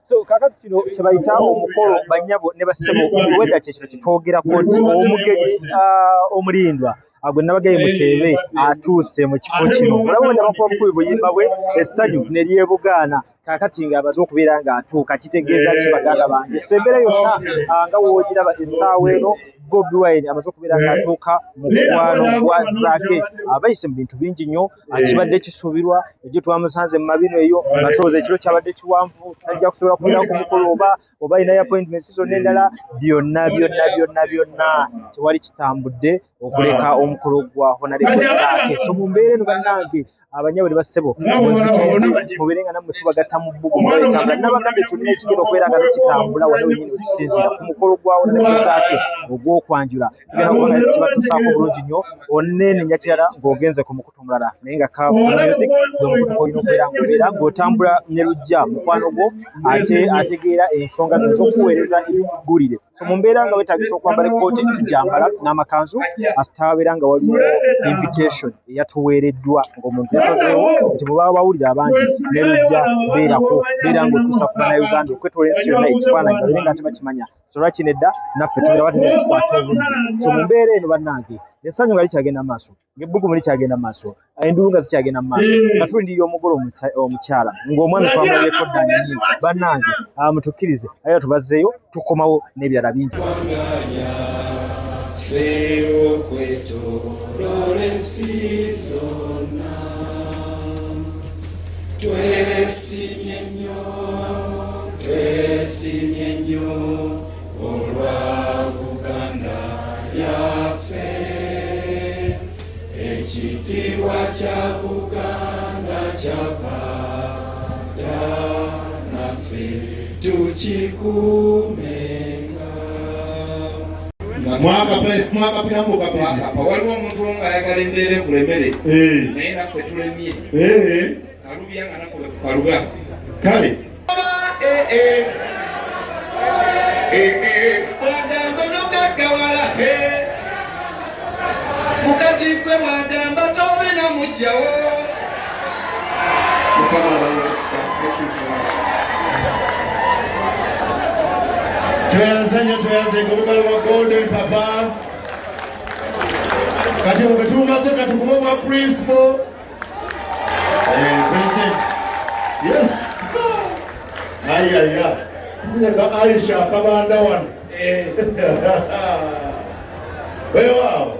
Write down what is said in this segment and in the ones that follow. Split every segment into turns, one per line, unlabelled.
So kakati kino kyebayita omukolo bannyabo ne bassebo weda kyekiro kitwogerako nti omugenyi omulindwa gwe nabagaye Muteebe atuuse mu kifo kino. Olaba banyabako obukubi buyimba bwe essanyu ne lyebugaana kakati ng'amaze okubeera ng'atuuka kitegeeza ki baganda bange. So embeera yonna nga woogiraba essaawa eno Bobi Wine amaze okubeera ng'atuuka mu mukwano gwa Zaake abayise mu bintu bingi nnyo kibadde kisuubirwa egyo twamusanze mu mabino eyo nga tulowooza ekiro kyabadde kiwanvu tajja kusobola kubeera ku mukolo oba ayinayo appointments zonna endala byonna tewali kitambudde okuleka omukolo gwa Honorable Zaake. So mu mbeera eno bannange abanyabo ne bassebo munzikirize mubeere nga nammwe tubagatta mu bbugu nga betambula n'abaganda kyonna ekigenda okubeera nga kitambula wano wenyini we tusinziira ku mukolo gwa Honorable Zaake ogw'okwanjula tugenda kuba nga kibatuusaako bulungi nnyo onneenenya kirala ng'ogenze ku mukutu omulala naye nga music gwe mukutu gw'olina okubeera ng'obeera ng'otambula ne lujja mukwano gwo ategeera ensonga zino z'okuweereza ebiggulire. So mu mbeera nga weetaagisa okwambala ekkooti tujambala n'amakanzu asitawabeera nga waliwo invitation eyatuweereddwa ng'omuntu yasazeewo nti bwe baba bawulira abangi ne lujja beera ng'otuusa ku bannayuganda okwetoola ensi yonna ekifaananyi babeere nga ate bakimanya. So lwaki nedda naffe tubeera batera okukwata obulungi. So mu mbeera eno bannange essanyu nga likyagenda mu maaso ng'ebbugumu likyagenda mu maaso endulu nga zikyagenda mu maaso nga tulindirira omugole omukyala ng'omwami twamulabyeko dda nnyo bannange mutukkirize era tubazzeeyo tukomawo n'ebirala bingi.
Twesimye nnyo olwa Buganda yaffe ekitiibwa kya Buganda kyava dda naffe tukikuumenga.
Mwakapiramu kapezi
waliwo omuntu nga ayagala embeera ekulemere naye naffe tulemye kalubya nga naffe kaluba
kale
wagamba nogagawala mukazi gwe wagamba tobe na mujjawo.
Tweyanze ng'obugalo bwa golden papa kati bwe tumaze katukume bwa principal president. Yes. Ayaya kunyaka Aisha akabanda wano weewaawo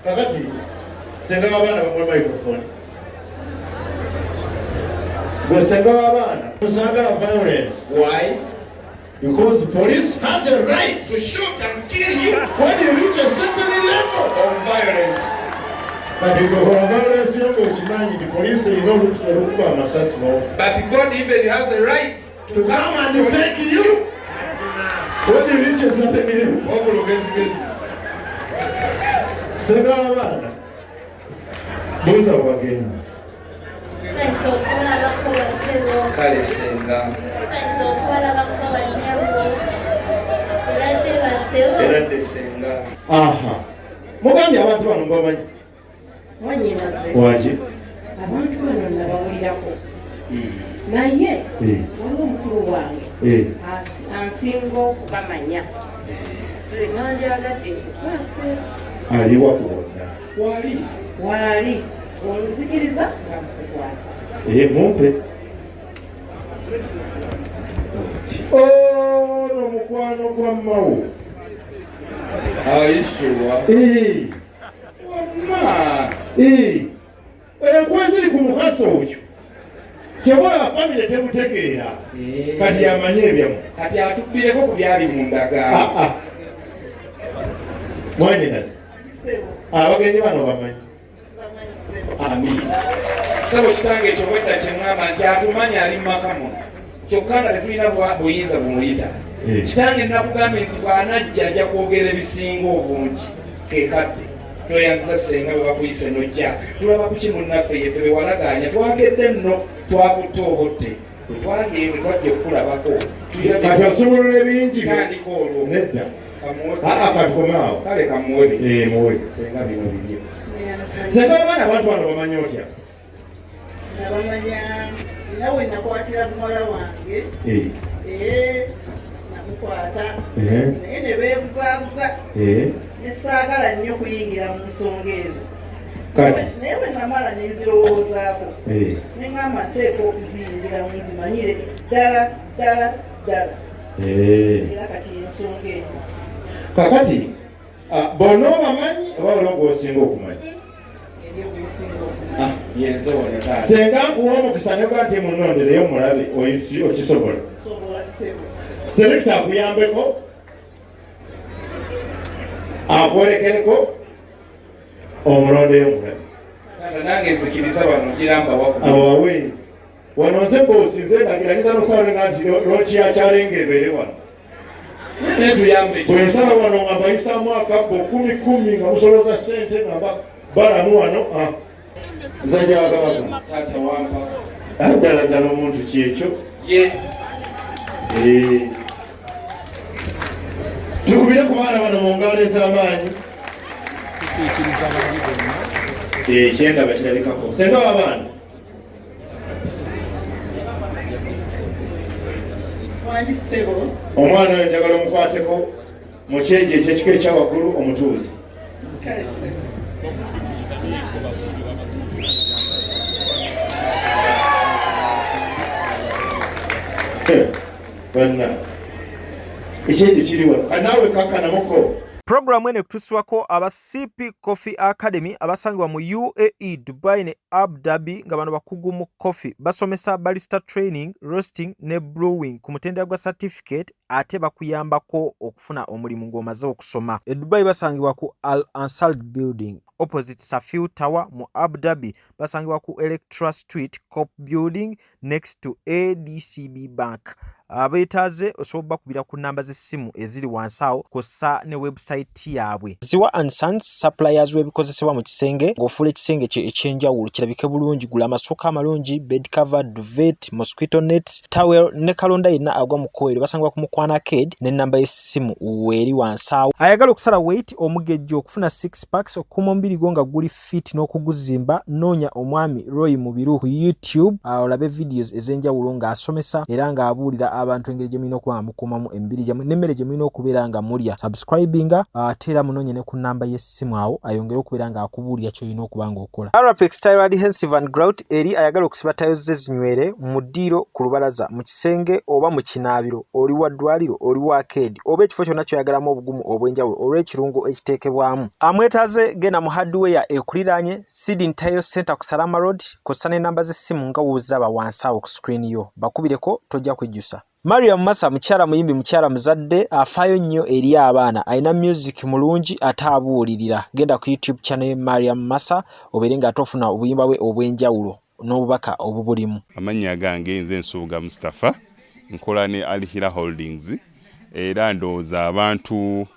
kakati senga w'abaana bamuwa microphone gwe senga w'abaana kusanga violence.
Why?
Because police has a right
to shoot and kill you
when you reach a certain level
of violence.
But if you have violence, the police will not look for masasi off.
But God even has a right
to come and take you when you reach a certain level. Senga abana boza wageni
senso okola bakola sebo
kale senga
senso okola bakola nyabo
era de senga.
Aha mugambi abantu bano mbamanyi
wanyinaze
waje
abantu bano nabawulirako naye waliwo omukulu wange ansinga okubamanya nanjagadde nkukwase
aliwa kuwona
wali onzikiriza nga mukukwasa
mumpe ono mukwano gwa mmawo
ayisuwa
enkuba ziri ku mukaso okyo kyebola famire temutegeera kati amanye ebyamu
kati atubbireko ku byali mu ndagaano.
Mwanyinaze abagenyi bano bamanyi
sabo kitange ekyo bwedda kyengamba nti atumanya ali mumakamu kyokka nga tetulina buyinza bumuyita. Kitange nakugambye nti bw'anajja ajja kwogera ebisinga obungi kekadde toyanziza senga bwe bakuyise nojja tulaba kuki munnaffe yeffe bewalaganya twagedde nno twakutta obudde bwe twali bwe twajja okulabako
kati asobolera ebingi
tandika olwo
nedda katukomaawo
kale kamuwe
muwe
senga bino binyo
senga abaana abantu bano bamanyi otya
nabamanya nawe nakwatira muwala wange
namukwata naye ne beebuzaabuza ne saagala nnyo kuyingira mu nsonga ezo naye bwe namala nezirowoozaako ne ŋŋamba nteeka okuziyingira mu nzimanyire ddala era kati ensonga eno
kakati bonna obamanyi oba olwo osinga okumanyi
yenze wano taata
senga nkuwa omukisa ne bwati munondereyo mulabe okisobola selekita akuyambeko akwolekereko omulondeyo mulabe
nange nzikiriza wano giramba
awawe wano nze bosi nze ndagiragiza nokusabalenga nti lokiyakyalenga ebeere wano bwensala wano nga mbayisaamu akabbo 10 nga musoloza sente nga balamu wano nzajja wagabaga
taata wampa
ddala ddala omuntu kyekyo tukubire ku baana bano mu ngalo ez'amaanyi kyendaba kirabikako senga w'abaana omwana oyo njagala omukwateko mu kyejo ekyekiko ekyawaggulu omutuuze bonna ekyejo kiri wano kanaawe kakanamuko.
Programu ene kutuswako aba CP Coffee Academy abasangibwa mu UAE, Dubai ne Abu Dhabi nga bano bakugu mu coffee basomesa barista training, roasting ne brewing ku mutendera gwa certificate ate bakuyambako okufuna omulimu ng'omaze okusoma. E Dubai basangibwa ku Al Ansal Building opposite Safiu Tower. Mu Abu Dhabi basangibwa ku Electra Street Cop Building next to ADCB Bank. Abeetaze osobola bakubira ku namba z'essimu eziri wansawo kosa ne website yaabwe. Ziwa and Sons suppliers w'ebikozesebwa mu kisenge ng'ofuula ekisenge kye ekyenjawulo kirabike bulungi. Gula amasooka amalungi, bed cover, duvet, mosquito nets, towel ne kalonda yenna agwa mu kkoero basangibwa ku Mukwana Arcade n'ennamba y'essimu weeri wansawo. Ayagala okusala weight omugejjo okufuna 6 packs okukuma omubiri gwo nga guli fit n'okuguzimba noonya omwami Roy Mubiru ku YouTube olabe videos ez'enjawulo ng'asomesa era ng'abuulira abantu engeri gye mulina okuba mukuumamu emibiri gyammwe n'emmere gye mulina okubeera nga mulya. Subscribinga ate era munoonye ne ku nnamba y'essimu awo ayongere okubeera ng'akubuulira ky'olina okuba ng'okola. Arapex Tile Adhesive and Grout eri ayagala okusiba tayo ze zinywere mu ddiiro, ku lubalaza, mu kisenge oba mu kinaabiro, oli wa ddwaliro, oli wa arcade oba ekifo kyonna kyoyagalamu obugumu obw'enjawulo olw'ekirungo ekiteekebwamu. Amwetaaze genda mu hardware ekuliraanye Sidin Tile Center ku Salama Road kosa n'ennamba z'essimu nga wooziraba wansi awo ku screen yo. Bakubireko tojja kwejjusa. Mariam Massa mukyala muyimbi, mukyala muzadde afaayo nnyo eri abaana, alina music mulungi ate abuulirira. Genda ku YouTube channel Mariam Massa obeere nga tofuna obuyimba bwe obw'enjawulo n'obubaka obubulimu.
Amannya gange nze Nsuuga Mustafa, nkola ne Alihira Holdings era ndowooza abantu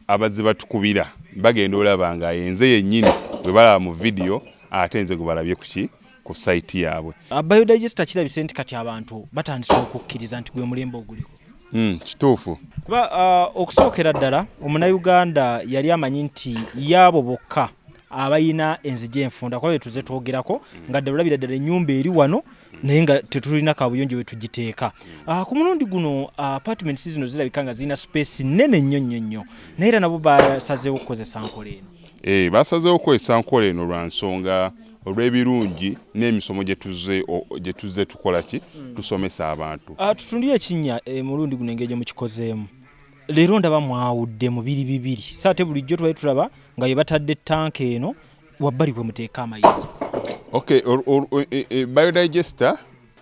abazze batukubira bagenda olaba nga yenze yennyini bwe balaba mu video ate nze gwe balabye ku site yaabwe.
Biodigester kirabise nti kati abantu batandise okukkiriza nti gwe mulembe oguliko.
Kituufu.
Kuba okusookera ddala Omunnayuganda yali amanyi nti yaabo bokka abayina enzigi enfunda kwa tuze twogerako nga ddala ddala ennyumba eri wano naye nga tetulina kabuyonjo we tugiteeka. Ku mulundi guno apartments zino zirabika nga zirina space nnene nnyo naye era nabo basazeewo okukozesa nkola eno.
Basazeewo okukozesa nkola eno lwa nsonga olw'ebirungi n'emisomo gye tuzze tukola ki tusomesa abantu.
Tutundire ekinnya mulundi guno engeri gye mukikozeemu. Leero ndaba mwawudde mu bibiri saate bulijjo twali tulaba nga yebatadde tank eno wabbali kwe muteeka amayinja.
Okay, biodigester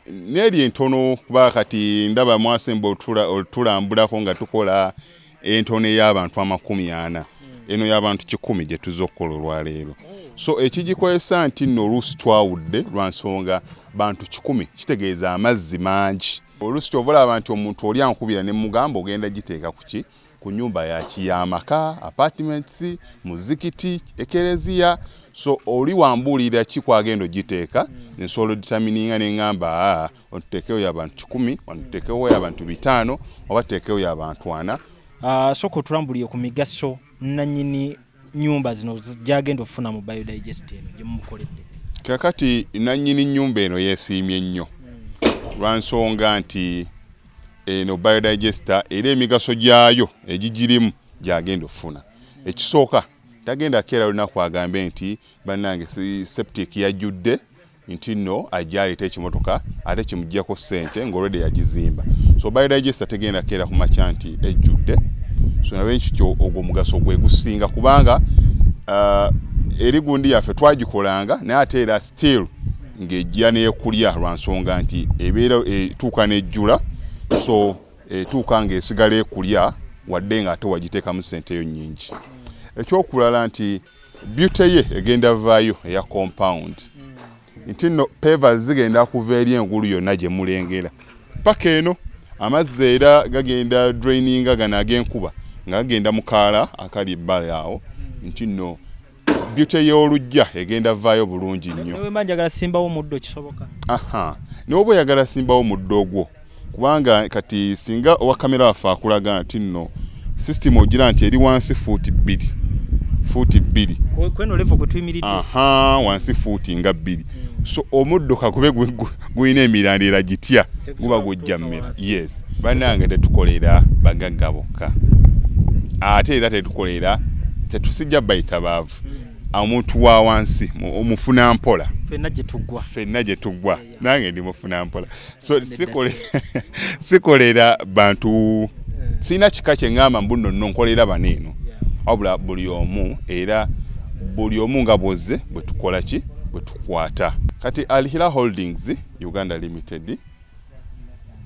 neri entono kuba kati ndaba mwasemba otulambulako nga tukola entono y'abantu 40 eno y'abantu 100 gye tuzze okukola olwaleero. So ekigikozesa nti nno oluusi twawudde lwa nsonga bantu 100 kitegeeza amazzi mangi. Oluusi kyovola abantu omuntu oli ankubira ne mugamba ogenda giteeka kuki ku nyumba y'amaka, apartments, muzikiti, ekereziya. So oli wambuulira ki kwagenda ogiteeka nsobola determininga ne ngamba otuteekewo y'abantu 10, otuteekewo y'abantu 5 oba tuteekewo y'abantu 4.
Soko tulambuliye ku migaso nannyini nyumba zino gyagenda ofuna mu biodigester eno gye mumukoledde.
Kakati nannyini nyumba eno yeesiimye nnyo lwa nsonga nti eno biodigester era emigaso gyayo egigirimu gyagenda ofuna. Ekisooka tagenda keera lunaku agambe nti bannange septic yajjudde nti nno ajjaleta ekimotoka ate kimuggyako ssente ng'olwedde yagizimba. So biodigester tegenda keera ku makya nti ejjudde. So nawe nkityo ogwo omugaso gwe gusinga kubanga eri gundi yaffe twagikolanga naye ate era still ng'ejja n'ekulya lwa nsonga nti ebeera etuuka n'ejjula, so etuuka ng'esigala ekulya wadde ng'ate wagiteekamu ssente yo nnyingi. Ekyokulala nti beauty ye egenda vaayo eya compound nti nno pavers zigenda kuva eri engulu yonna gye mulengera paka eno amazzi era gagenda draininga gano ag'enkuba nga gagenda mu kaala akali ebbala awo nti nno beauty y'olujja egenda vaayo bulungi nnyo.
Newe manjagala simbawo muddo kisoboka.
N'oba oyagala simbawo muddo ogwo kubanga kati singa owa kamera waffe akulaga nti nno system ogira nti eri wansi fuuti 2
kweno level kwe tuyimiridde
wansi fuuti nga 2. So omuddo kagube guyina emirandira gitya guba gujja mmera. Yes, bannange tetukolera bagagga bokka ate era tetusijja bayita baavu omuntu wa wansi omufuna mpola fenna gye tuggwa nange ndi mufuna mpola. So sikolera bantu sina kika kye ngamba mbuno nno nkolera baneeno wabula buli omu era buli omu nga bwozze bwe tukola ki bwe tukwata. Kati Alihira Holdings Uganda Limited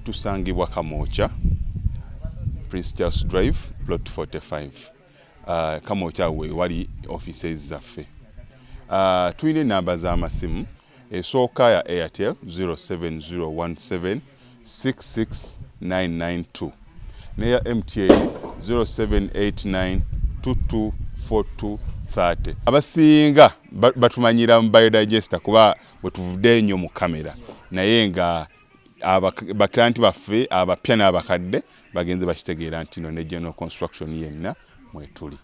tusangibwa Kamoocha Prince Charles Drive plot 45 Kamoocha we wali offices zaffe. Tuyina namba z'amasimu esooka ya Airtel 07017 66992 neya MTN 0789224230. Abasinga batumanyira mu biodigester kuba bwe tuvudde nnyo mu kamera naye nga baklanti baffe abapya n'abakadde bagenze bakitegeera nti no ne general construction yenna mwetuli.